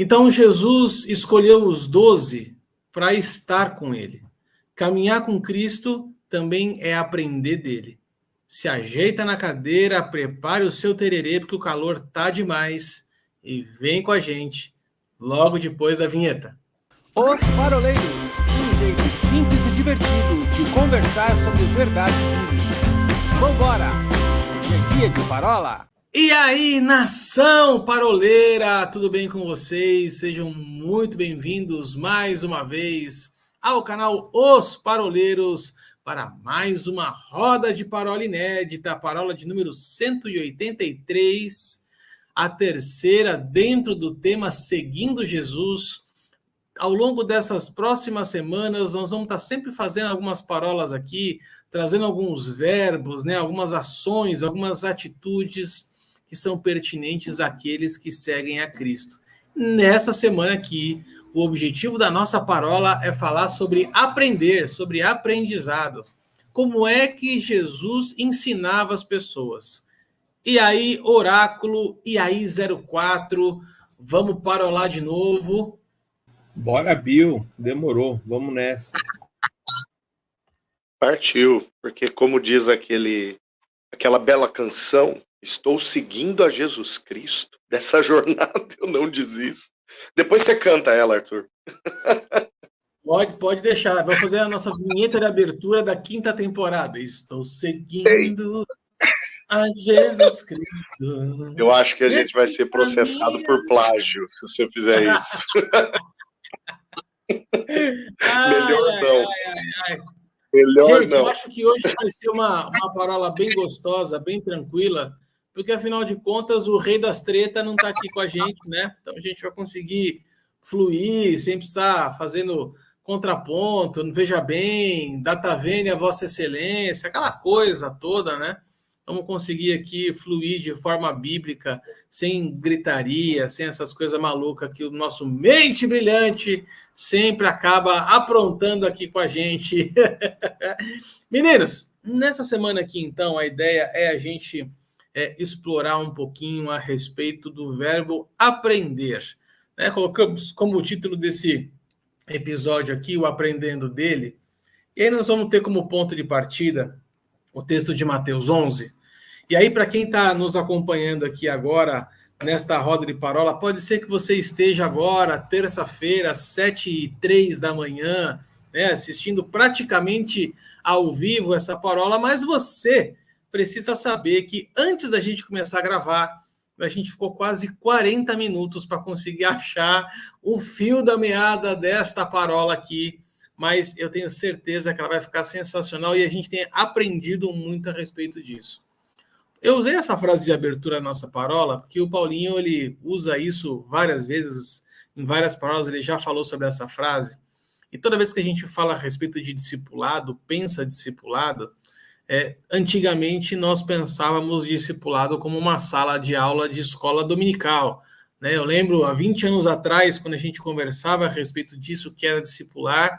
Então, Jesus escolheu os 12 para estar com ele. Caminhar com Cristo também é aprender dele. Se ajeita na cadeira, prepare o seu tererê, porque o calor tá demais. E vem com a gente logo depois da vinheta. Os Paroleiros, um jeito simples e divertido de conversar sobre verdades bíblicas. Vambora! Hoje é dia de parola! E aí, nação paroleira, tudo bem com vocês? Sejam muito bem-vindos mais uma vez ao canal Os Paroleiros para mais uma roda de parola inédita, a parola de número 183, a terceira dentro do tema Seguindo Jesus. Ao longo dessas próximas semanas, nós vamos estar sempre fazendo algumas parolas aqui, trazendo alguns verbos, né, algumas ações, algumas atitudes que são pertinentes àqueles que seguem a Cristo. Nessa semana aqui, o objetivo da nossa parola é falar sobre aprender, sobre aprendizado. Como é que Jesus ensinava as pessoas? E aí, oráculo, e aí 04, vamos parolar de novo. Bora, Bill, demorou, vamos nessa. Partiu, porque como diz aquela bela canção, estou seguindo a Jesus Cristo, dessa jornada eu não desisto. Depois você canta ela, Arthur. Pode deixar, vamos fazer a nossa vinheta de abertura da 5ª temporada. Estou seguindo a Jesus Cristo. Eu acho que a gente vai ser processado por plágio, se você fizer isso. Melhor não. Melhor gente, não. eu acho que hoje vai ser uma parola bem gostosa, bem tranquila, porque, afinal de contas, o rei das tretas não está aqui com a gente, né? Então, a gente vai conseguir fluir, sem precisar fazendo contraponto, não veja bem, data vênia, vossa excelência, aquela coisa toda, né? Vamos conseguir aqui fluir de forma bíblica, sem gritaria, sem essas coisas malucas que o nosso mente brilhante sempre acaba aprontando aqui com a gente. Meninos, nessa semana aqui, então, a ideia é a gente explorar um pouquinho a respeito do verbo aprender. Né? Colocamos como o título desse episódio aqui, o aprendendo dele. E aí nós vamos ter como ponto de partida o texto de Mateus 11. E aí, para quem está nos acompanhando aqui agora, nesta roda de parola, pode ser que você esteja agora, terça-feira, 7h03 da manhã, né, assistindo praticamente ao vivo essa parola, mas você precisa saber que antes da gente começar a gravar, a gente ficou quase 40 minutos para conseguir achar o fio da meada desta parola aqui, mas eu tenho certeza que ela vai ficar sensacional e a gente tem aprendido muito a respeito disso. Eu usei essa frase de abertura da nossa parola, porque o Paulinho ele usa isso várias vezes, em várias parolas ele já falou sobre essa frase, e toda vez que a gente fala a respeito de discipulado, pensa discipulado, antigamente nós pensávamos discipulado como uma sala de aula de escola dominical. Né? Eu lembro, há 20 anos atrás, quando a gente conversava a respeito disso, que era discipular,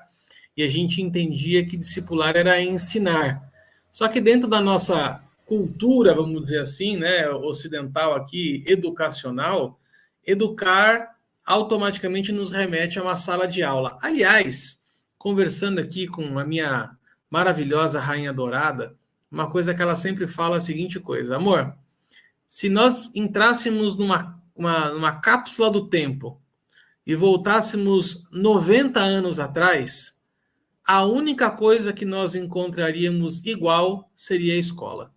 e a gente entendia que discipular era ensinar. Só que dentro da nossa cultura, vamos dizer assim, né, ocidental aqui, educacional, educar automaticamente nos remete a uma sala de aula. Aliás, conversando aqui com a minha maravilhosa Rainha Dourada, uma coisa que ela sempre fala é a seguinte coisa: amor, se nós entrássemos numa cápsula do tempo e voltássemos 90 anos atrás, a única coisa que nós encontraríamos igual seria a escola.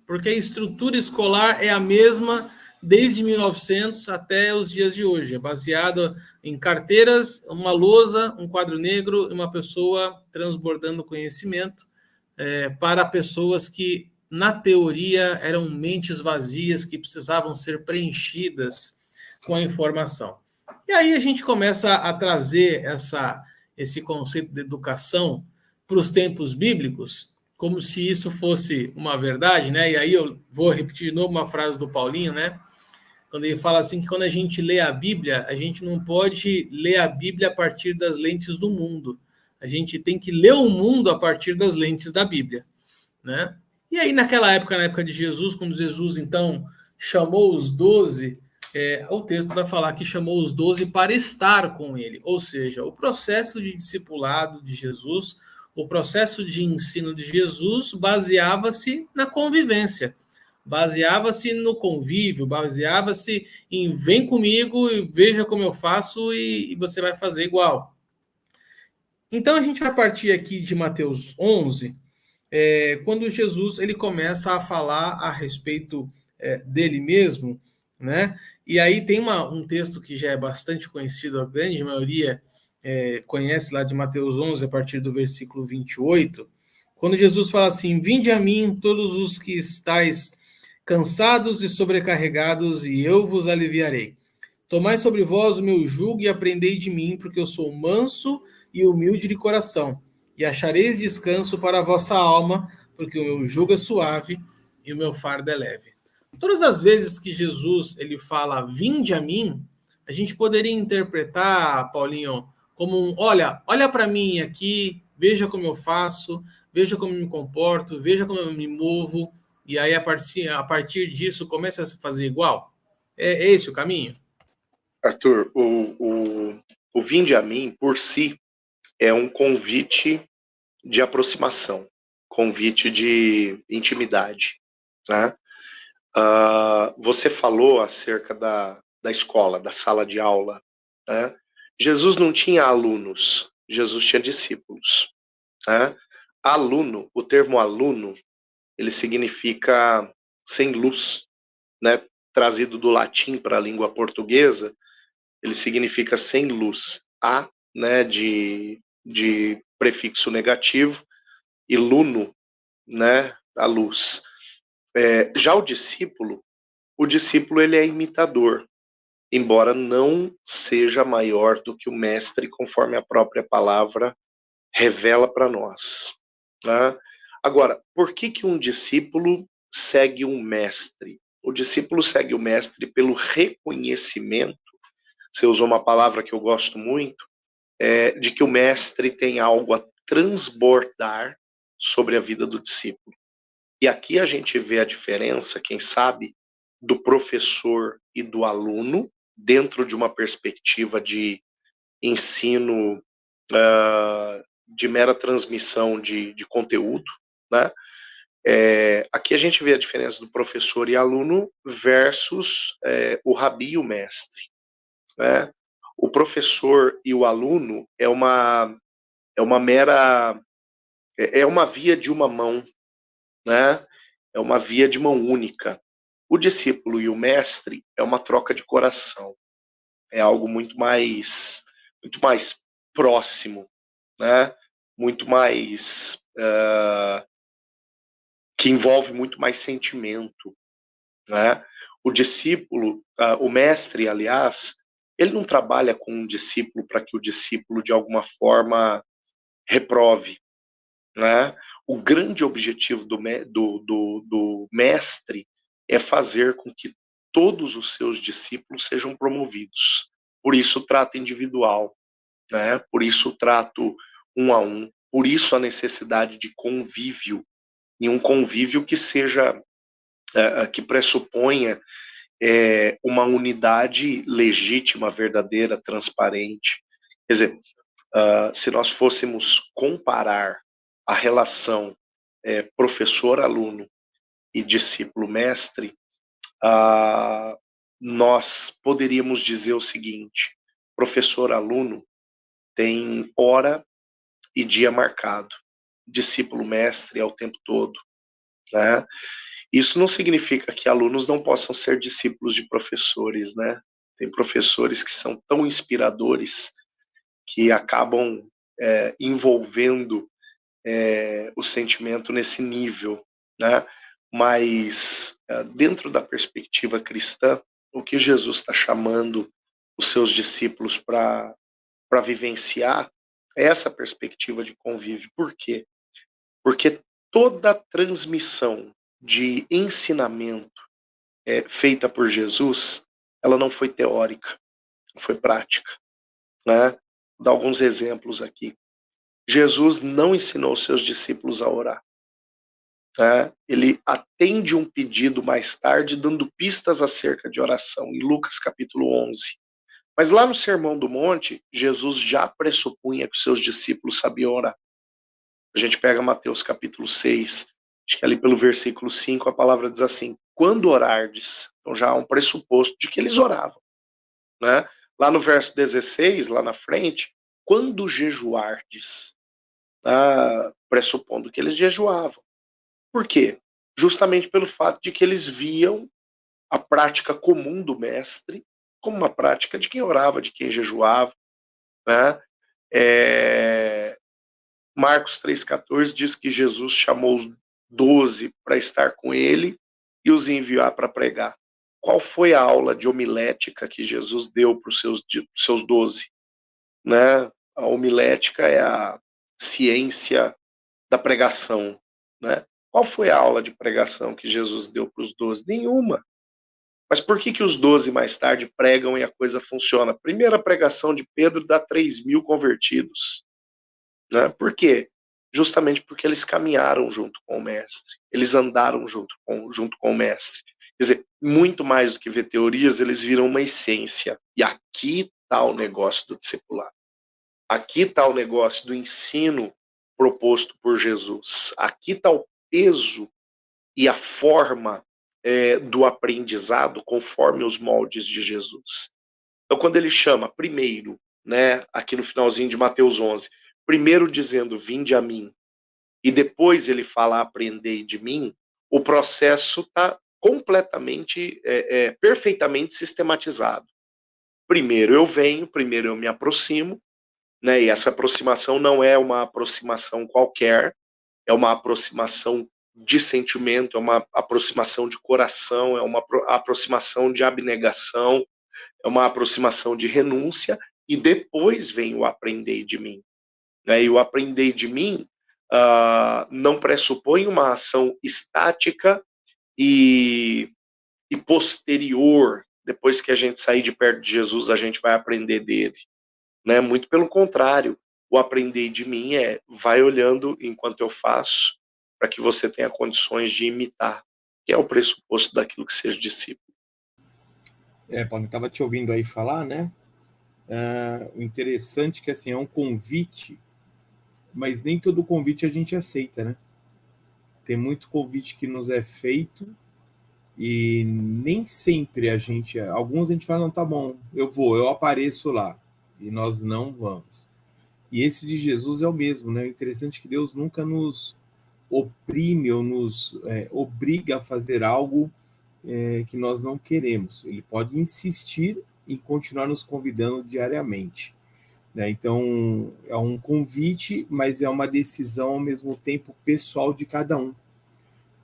Porque a estrutura escolar é a mesma desde 1900 até os dias de hoje. É baseada em carteiras, uma lousa, um quadro negro e uma pessoa transbordando conhecimento para pessoas que, na teoria, eram mentes vazias que precisavam ser preenchidas com a informação. E aí a gente começa a trazer esse conceito de educação para os tempos bíblicos, como se isso fosse uma verdade, né? E aí eu vou repetir de novo uma frase do Paulinho, né? Quando ele fala assim que quando a gente lê a Bíblia, a gente não pode ler a Bíblia a partir das lentes do mundo. A gente tem que ler o mundo a partir das lentes da Bíblia, né? E aí naquela época, na época de Jesus, quando Jesus então chamou os 12 o texto vai falar que chamou os 12 para estar com ele. Ou seja, o processo de discipulado de Jesus, o processo de ensino de Jesus baseava-se na convivência, baseava-se no convívio, baseava-se em vem comigo e veja como eu faço e você vai fazer igual. Então a gente vai partir aqui de Mateus 11, quando Jesus ele começa a falar a respeito dele mesmo, né? E aí tem um texto que já é bastante conhecido, a grande maioria conhece lá de Mateus 11, a partir do versículo 28, quando Jesus fala assim: vinde a mim todos os que estáis cansados e sobrecarregados, e eu vos aliviarei. Tomai sobre vós o meu jugo e aprendei de mim, porque eu sou manso e humilde de coração, e achareis descanso para a vossa alma, porque o meu jugo é suave e o meu fardo é leve. Todas as vezes que Jesus ele fala vinde a mim, a gente poderia interpretar, Paulinho, como olha para mim aqui, veja como eu faço, veja como eu me comporto, veja como eu me movo, e aí a partir disso começa a se fazer igual. É esse o caminho? Arthur, o vinde a mim, por si, é um convite de aproximação, convite de intimidade, né? Você falou acerca da escola, da sala de aula, né? Jesus não tinha alunos, Jesus tinha discípulos, né? Aluno, o termo aluno, ele significa sem luz, né? Trazido do latim para a língua portuguesa, ele significa sem luz. A, né, de prefixo negativo, e luno, né, a luz. Já o discípulo ele é imitador, embora não seja maior do que o mestre, conforme a própria palavra revela para nós, né? Agora, por que um discípulo segue um mestre? O discípulo segue o mestre pelo reconhecimento, você usou uma palavra que eu gosto muito, de que o mestre tem algo a transbordar sobre a vida do discípulo. E aqui a gente vê a diferença, quem sabe, do professor e do aluno, dentro de uma perspectiva de ensino, de mera transmissão de conteúdo, né? Aqui a gente vê a diferença do professor e aluno versus o rabi e o mestre, né? O professor e o aluno é uma via de uma mão, né? É uma via de mão única. O discípulo e o mestre é uma troca de coração. É algo muito mais próximo, né? Muito mais que envolve muito mais sentimento, né? O discípulo, o mestre, aliás, ele não trabalha com um discípulo para que o discípulo de alguma forma reprove, né? O grande objetivo do mestre é fazer com que todos os seus discípulos sejam promovidos. Por isso o trato individual, né? Por isso o trato um a um, por isso a necessidade de convívio, e um convívio que seja, que pressuponha uma unidade legítima, verdadeira, transparente. Quer dizer, se nós fôssemos comparar a relação professor-aluno e discípulo-mestre, nós poderíamos dizer o seguinte: professor-aluno tem hora e dia marcado, discípulo-mestre é o tempo todo, né? Isso não significa que alunos não possam ser discípulos de professores, né? Tem professores que são tão inspiradores que acabam envolvendo o sentimento nesse nível, né? Mas dentro da perspectiva cristã, o que Jesus está chamando os seus discípulos para vivenciar é essa perspectiva de convívio. Por quê? Porque toda transmissão de ensinamento feita por Jesus, ela não foi teórica, foi prática, né? Vou dar alguns exemplos aqui. Jesus não ensinou seus discípulos a orar. Ele atende um pedido mais tarde, dando pistas acerca de oração, em Lucas capítulo 11. Mas lá no Sermão do Monte, Jesus já pressupunha que os seus discípulos sabiam orar. A gente pega Mateus capítulo 6, acho que ali pelo versículo 5, a palavra diz assim: quando orardes, então já há um pressuposto de que eles oravam, né? Lá no verso 16, lá na frente, quando jejuardes, pressupondo que eles jejuavam. Por quê? Justamente pelo fato de que eles viam a prática comum do mestre como uma prática de quem orava, de quem jejuava, né? Marcos 3,14 diz que Jesus chamou os 12 para estar com ele e os enviar para pregar. Qual foi a aula de homilética que Jesus deu para os seus 12? Né? A homilética é a ciência da pregação. Né? Qual foi a aula de pregação que Jesus deu para os 12? Nenhuma. Mas por que os 12 mais tarde pregam e a coisa funciona? Primeira pregação de Pedro dá 3.000 convertidos. Né? Por quê? Justamente porque eles caminharam junto com o mestre, eles andaram junto com o mestre. Quer dizer, muito mais do que ver teorias, eles viram uma essência. E aqui está o negócio do discipulado. Aqui está o negócio do ensino proposto por Jesus. Aqui está o peso e a forma do aprendizado conforme os moldes de Jesus. Então, quando ele chama primeiro, né, aqui no finalzinho de Mateus 11, primeiro dizendo, vinde a mim, e depois ele fala, aprendei de mim, o processo está completamente, perfeitamente sistematizado. Primeiro eu venho, primeiro eu me aproximo, né, e essa aproximação não é uma aproximação qualquer, é uma aproximação de sentimento, é uma aproximação de coração, é uma aproximação de abnegação, é uma aproximação de renúncia, e depois vem o aprendei de mim. E o aprender de mim não pressupõe uma ação estática e posterior. Depois que a gente sair de perto de Jesus, a gente vai aprender dele. Né? Muito pelo contrário, o aprender de mim vai olhando enquanto eu faço, para que você tenha condições de imitar, que é o pressuposto daquilo que seja discípulo. Paulo, eu estava te ouvindo aí falar, né? O interessante é que assim, é um convite, mas nem todo convite a gente aceita, né? Tem muito convite que nos é feito e nem sempre alguns a gente fala, não, tá bom, eu apareço lá, e nós não vamos. E esse de Jesus é o mesmo, né? O interessante é que Deus nunca nos oprime ou nos obriga a fazer algo que nós não queremos. Ele pode insistir em continuar nos convidando diariamente. Né? Então, é um convite, mas é uma decisão ao mesmo tempo pessoal de cada um.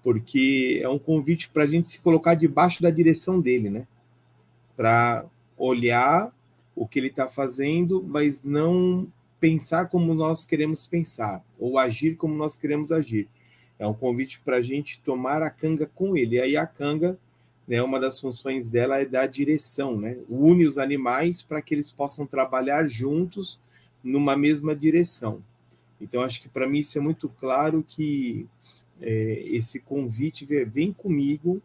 Porque é um convite para a gente se colocar debaixo da direção dele, né? Para olhar o que ele está fazendo, mas não pensar como nós queremos pensar, ou agir como nós queremos agir. É um convite para a gente tomar a canga com ele. E aí a canga, né, uma das funções dela é dar direção, né? Une os animais para que eles possam trabalhar juntos numa mesma direção. Então, acho que para mim isso é muito claro que esse convite, vem comigo,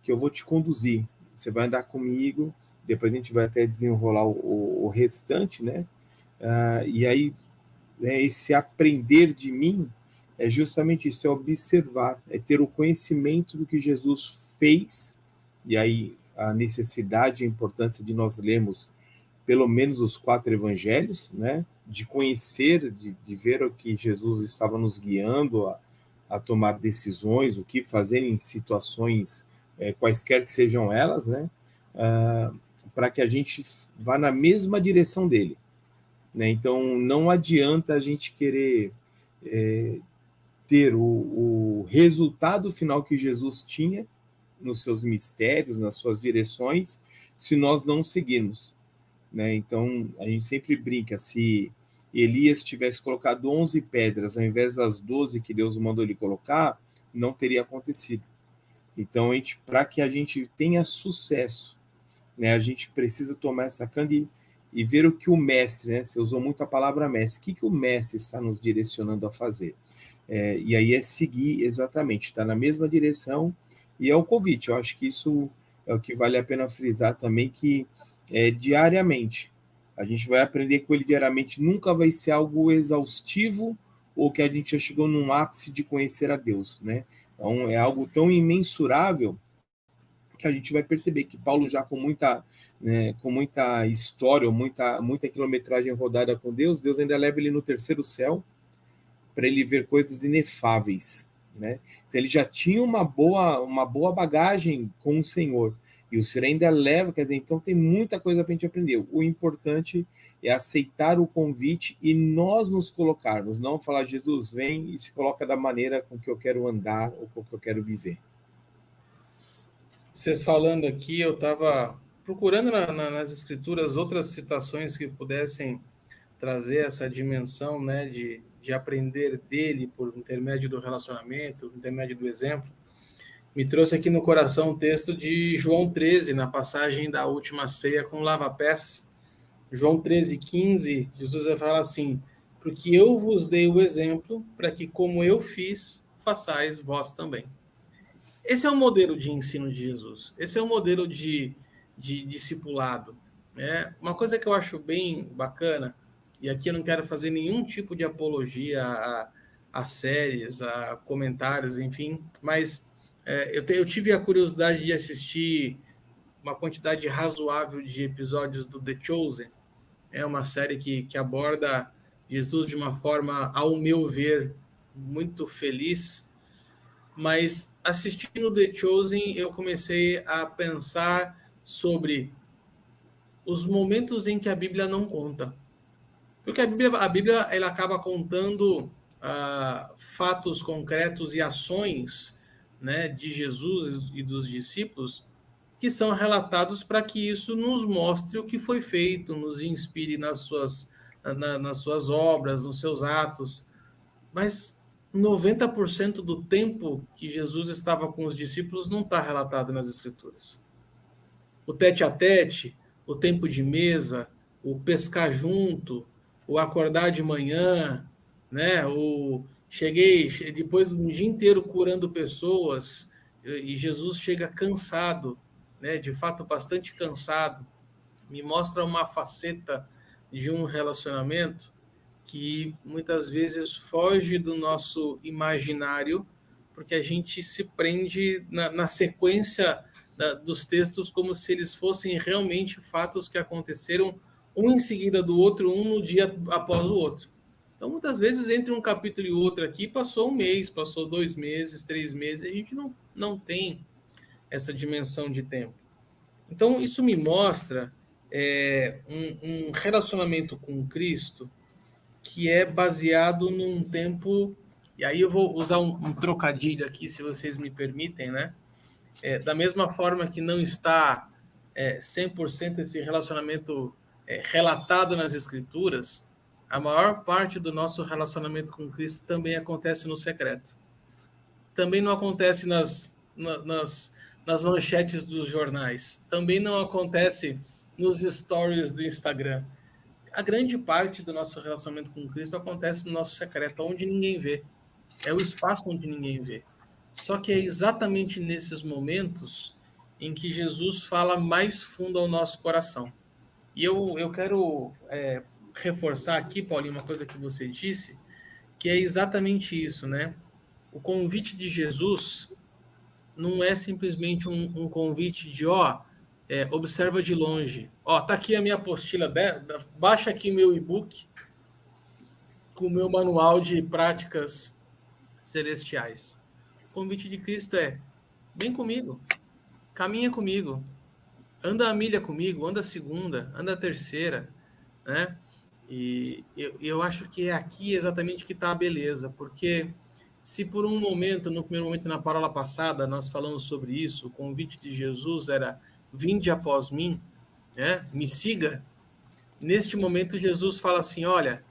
que eu vou te conduzir. Você vai andar comigo, depois a gente vai até desenrolar o restante, né? E aí, esse aprender de mim é justamente isso, é observar, é ter o conhecimento do que Jesus fez, e aí a necessidade e a importância de nós lermos pelo menos os 4 evangelhos, né? De conhecer, de ver o que Jesus estava nos guiando a tomar decisões, o que fazer em situações quaisquer que sejam elas, né? Para que a gente vá na mesma direção dele. Né? Então, não adianta a gente querer ter o resultado final que Jesus tinha nos seus mistérios, nas suas direções, se nós não seguirmos. Né? Então, a gente sempre brinca, se Elias tivesse colocado 11 pedras ao invés das 12 que Deus mandou ele colocar, não teria acontecido. Então, para que a gente tenha sucesso, né, a gente precisa tomar essa canga e ver o que o mestre, né, você usou muito a palavra mestre, o que o mestre está nos direcionando a fazer. E aí é seguir exatamente, está na mesma direção, e é o convite. Eu acho que isso é o que vale a pena frisar também, que diariamente, a gente vai aprender com ele diariamente, nunca vai ser algo exaustivo, ou que a gente já chegou num ápice de conhecer a Deus, né? Então é algo tão imensurável, que a gente vai perceber que Paulo, já com muita história, muita quilometragem rodada com Deus, Deus ainda leva ele no terceiro céu, para ele ver coisas inefáveis, né? Então ele já tinha uma boa bagagem com o Senhor, e o Senhor ainda leva, quer dizer, então tem muita coisa para a gente aprender. O importante é aceitar o convite e nós nos colocarmos, não falar, Jesus, vem e se coloca da maneira com que eu quero andar ou com que eu quero viver. Vocês falando aqui, eu estava procurando nas escrituras outras citações que pudessem trazer essa dimensão, né, de aprender dele por intermédio do relacionamento, por intermédio do exemplo. Me trouxe aqui no coração o texto de João 13, na passagem da última ceia com lava-pés. João 13:15, Jesus fala assim: porque eu vos dei o exemplo, para que como eu fiz, façais vós também. Esse é o modelo de ensino de Jesus. Esse é o modelo de discipulado. Né? Uma coisa que eu acho bem bacana, e aqui eu não quero fazer nenhum tipo de apologia a séries, a comentários, enfim, mas eu tive a curiosidade de assistir uma quantidade razoável de episódios do The Chosen. É uma série que aborda Jesus de uma forma, ao meu ver, muito feliz. Mas assistindo The Chosen, eu comecei a pensar sobre os momentos em que a Bíblia não conta. Porque a Bíblia ela acaba contando fatos concretos e ações, né, de Jesus e dos discípulos, que são relatados para que isso nos mostre o que foi feito, nos inspire nas suas obras, nos seus atos. Mas 90% do tempo que Jesus estava com os discípulos não está relatado nas Escrituras. O tete-a-tete, o tempo de mesa, o pescar junto, o acordar de manhã, né? Cheguei depois de um dia inteiro curando pessoas e Jesus chega cansado, né? De fato bastante cansado. Me mostra uma faceta de um relacionamento que muitas vezes foge do nosso imaginário, porque a gente se prende na sequência dos textos como se eles fossem realmente fatos que aconteceram um em seguida do outro, um no dia após o outro. Então, muitas vezes, entre um capítulo e outro aqui, passou um mês, passou 2 meses, 3 meses, e a gente não tem essa dimensão de tempo. Então, isso me mostra um relacionamento com Cristo que é baseado num tempo, e aí eu vou usar um trocadilho aqui, se vocês me permitem, né? Da mesma forma que não está 100% esse relacionamento relatado nas Escrituras, a maior parte do nosso relacionamento com Cristo também acontece no secreto. Também não acontece nas manchetes dos jornais. Também não acontece nos stories do Instagram. A grande parte do nosso relacionamento com Cristo acontece no nosso secreto, onde ninguém vê. É o espaço onde ninguém vê. Só que é exatamente nesses momentos em que Jesus fala mais fundo ao nosso coração. E eu quero reforçar aqui, Paulinho, uma coisa que você disse, que é exatamente isso, né? O convite de Jesus não é simplesmente um convite de, observa de longe. Tá aqui a minha apostila, baixa aqui o meu e-book com o meu manual de práticas celestiais. O convite de Cristo é, vem comigo, caminha comigo, anda a milha comigo, anda a segunda, anda a terceira, né? E eu acho que é aqui exatamente que está a beleza, porque se por um momento, no primeiro momento na parábola passada, nós falamos sobre isso, o convite de Jesus era, vinde após mim, né? Me siga. Neste momento, Jesus fala assim, olha,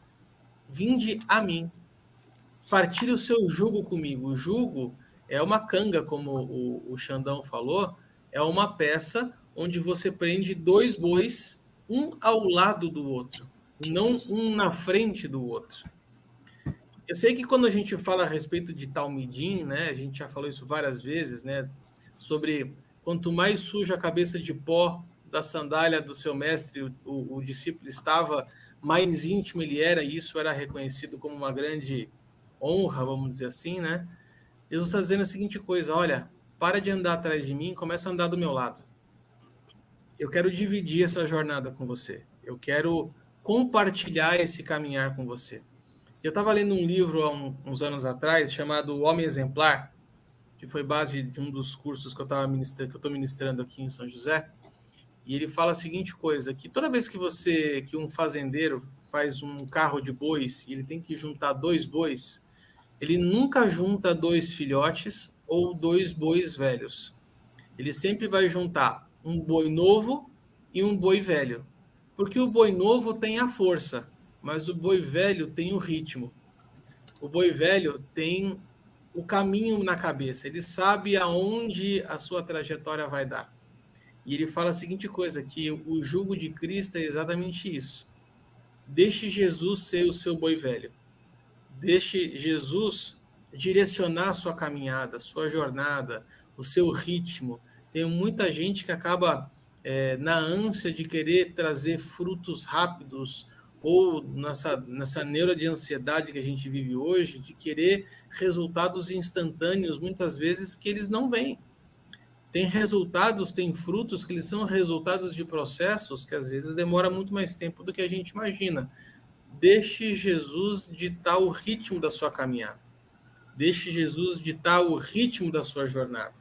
vinde a mim, partilhe o seu jugo comigo. O jugo é uma canga, como o Xandão falou, é uma peça onde você prende 2 bois, um ao lado do outro, não um na frente do outro. Eu sei que quando a gente fala a respeito de Talmidim, né, a gente já falou isso várias vezes, né, sobre quanto mais suja a cabeça de pó da sandália do seu mestre o discípulo estava, mais íntimo ele era, e isso era reconhecido como uma grande honra, vamos dizer assim, né? Jesus está dizendo a seguinte coisa: olha, para de andar atrás de mim, começa a andar do meu lado. Eu quero dividir essa jornada com você. Eu quero compartilhar esse caminhar com você. Eu estava lendo um livro há uns anos atrás chamado O Homem Exemplar, que foi base de um dos cursos que eu estou ministrando aqui em São José. E ele fala a seguinte coisa, que toda vez que um fazendeiro faz um carro de bois e ele tem que juntar 2 bois, ele nunca junta 2 filhotes ou 2 bois velhos. Ele sempre vai juntar um boi novo e um boi velho. Porque o boi novo tem a força, mas o boi velho tem o ritmo. O boi velho tem o caminho na cabeça, ele sabe aonde a sua trajetória vai dar. E ele fala a seguinte coisa, que o jugo de Cristo é exatamente isso. Deixe Jesus ser o seu boi velho. Deixe Jesus direcionar a sua caminhada, a sua jornada, o seu ritmo. Tem muita gente que acaba na ânsia de querer trazer frutos rápidos, ou nessa neura de ansiedade que a gente vive hoje, de querer resultados instantâneos, muitas vezes, que eles não vêm. Tem resultados, tem frutos que eles são resultados de processos que às vezes demora muito mais tempo do que a gente imagina. Deixe Jesus ditar o ritmo da sua caminhada. Deixe Jesus ditar o ritmo da sua jornada.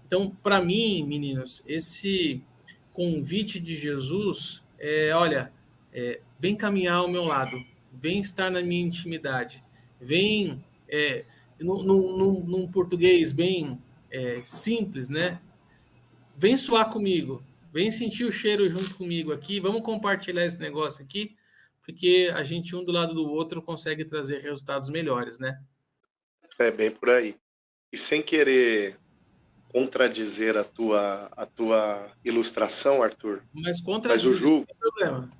Então, para mim, meninos, esse convite de Jesus olha, vem caminhar ao meu lado, vem estar na minha intimidade, vem, num português bem simples, né? Vem suar comigo, vem sentir o cheiro junto comigo aqui, vamos compartilhar esse negócio aqui, porque a gente, um do lado do outro, consegue trazer resultados melhores, né? É bem por aí. E sem querer contradizer a tua ilustração, Arthur, mas o jugo... não tem problema.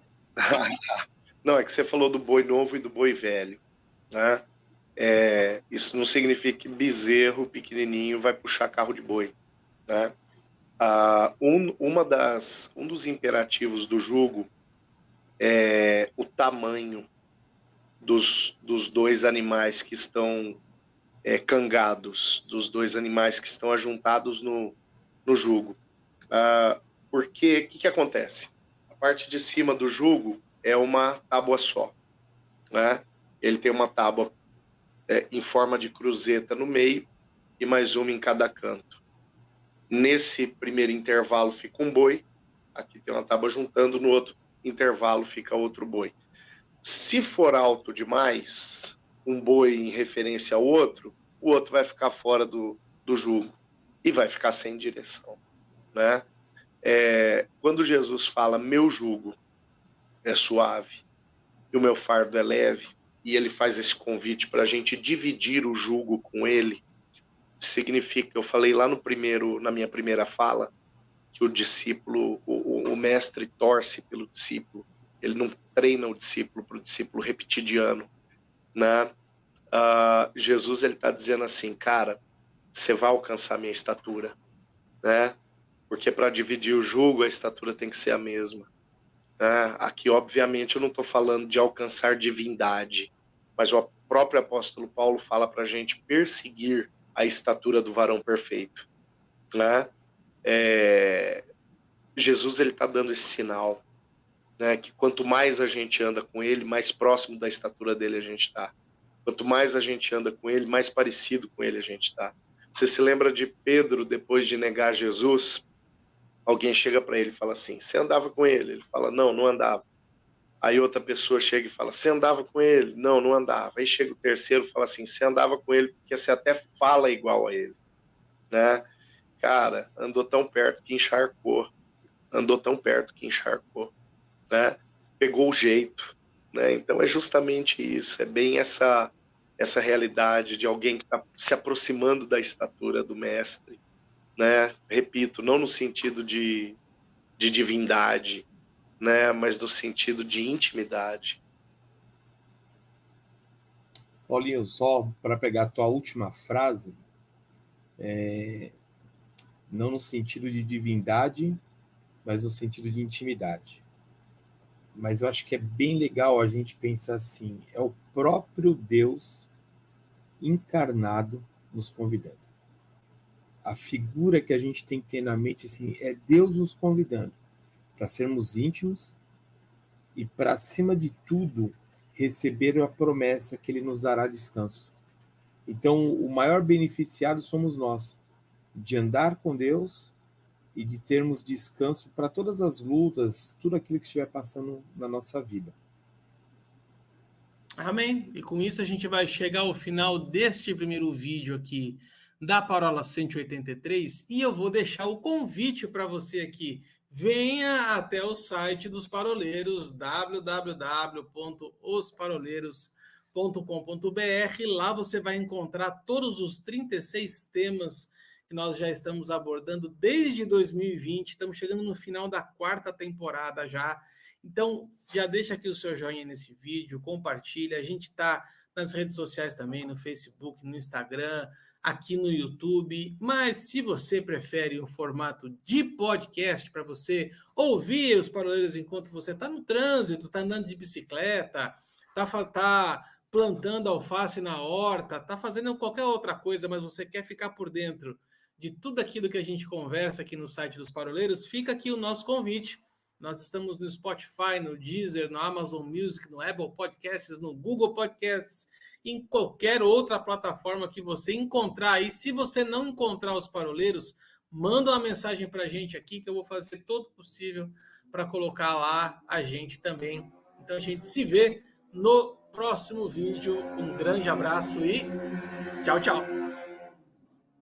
Não, é que você falou do boi novo e do boi velho, né? Isso não significa que bezerro pequenininho vai puxar carro de boi, né? Um dos imperativos do jugo é o tamanho dos 2 animais que estão cangados, dos 2 animais que estão ajuntados no jugo. Porque o que acontece? A parte de cima do jugo é uma tábua só, né? Ele tem uma tábua em forma de cruzeta no meio e mais uma em cada canto. Nesse primeiro intervalo fica um boi, aqui tem uma tábua juntando, no outro intervalo fica outro boi. Se for alto demais, um boi em referência ao outro, o outro vai ficar fora do jugo e vai ficar sem direção, né? Quando Jesus fala, meu jugo é suave e o meu fardo é leve, e ele faz esse convite para a gente dividir o jugo com ele, significa, eu falei lá na minha primeira fala, que o discípulo, o mestre torce pelo discípulo, ele não treina o discípulo para o discípulo repetir de ano, né? Jesus, ele está dizendo assim, cara, você vai alcançar a minha estatura, né? Porque para dividir o jugo, a estatura tem que ser a mesma, né? Aqui, obviamente, eu não estou falando de alcançar divindade, mas o próprio apóstolo Paulo fala para a gente perseguir a estatura do varão perfeito, né? Jesus, ele está dando esse sinal, né, que quanto mais a gente anda com ele, mais próximo da estatura dele a gente está. Quanto mais a gente anda com ele, mais parecido com ele a gente está. Você se lembra de Pedro, depois de negar Jesus? Alguém chega para ele e fala assim, você andava com ele? Ele fala, não andava. Aí outra pessoa chega e fala, você andava com ele? Não andava. Aí chega o terceiro e fala assim, você andava com ele porque você até fala igual a ele, né? Cara, andou tão perto que encharcou. Né? Pegou o jeito, né? Então é justamente isso, é bem essa realidade de alguém que está se aproximando da estatura do mestre, né? Repito, não no sentido de divindade, né? Mas no sentido de intimidade. Paulinho, só para pegar a tua última frase, não no sentido de divindade, mas no sentido de intimidade. Mas eu acho que é bem legal a gente pensar assim, é o próprio Deus encarnado nos convidando. A figura que a gente tem que ter na mente assim, é Deus nos convidando para sermos íntimos e, para acima de tudo, receber a promessa que Ele nos dará descanso. Então, o maior beneficiado somos nós, de andar com Deus e de termos descanso para todas as lutas, tudo aquilo que estiver passando na nossa vida. Amém. E com isso a gente vai chegar ao final deste primeiro vídeo aqui da Parola 183 e eu vou deixar o convite para você aqui. Venha até o site dos Paroleiros, www.osparoleiros.com.br. Lá você vai encontrar todos os 36 temas que nós já estamos abordando desde 2020. Estamos chegando no final da 4ª temporada já. Então, já deixa aqui o seu joinha nesse vídeo, compartilha. A gente está nas redes sociais também, no Facebook, no Instagram, aqui no YouTube. Mas se você prefere um formato de podcast para você ouvir os Paroleiros enquanto você está no trânsito, está andando de bicicleta, está plantando alface na horta, está fazendo qualquer outra coisa, mas você quer ficar por dentro de tudo aquilo que a gente conversa aqui no site dos Paroleiros, fica aqui o nosso convite. Nós estamos no Spotify, no Deezer, no Amazon Music, no Apple Podcasts, no Google Podcasts, em qualquer outra plataforma que você encontrar aí. Se você não encontrar os Paroleiros, manda uma mensagem para a gente aqui que eu vou fazer todo o possível para colocar lá a gente também. Então a gente se vê no próximo vídeo. Um grande abraço e tchau, tchau.